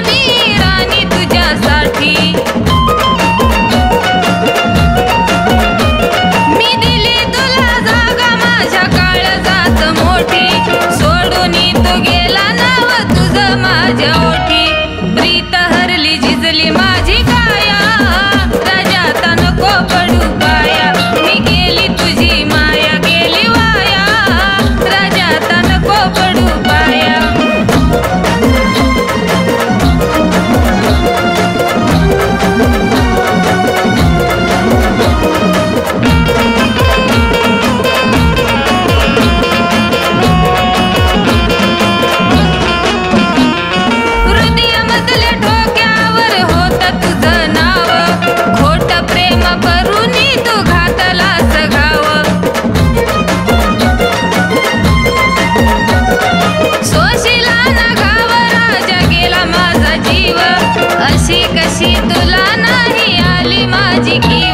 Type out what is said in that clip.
मी राणी तुझ्यासाठी मी दिली तुला जागा माझ्या काळजात मोठी सोडून तू गेला नाव तुझं माझ्या ओठी प्रीत हरली झिजली माझी काया राजा आता नको पडू पाया मी गेली तुझी माया गेली वाया राजा आता नको पडू पाया हृदयामधल्या ठोक्यावर होतं तुझं नाव खोटं प्रेम करून तू घातलास घाव सोशिला ना घाव राजा गेला माझा जीव अशी कशी तुला नाही आली माझी कीव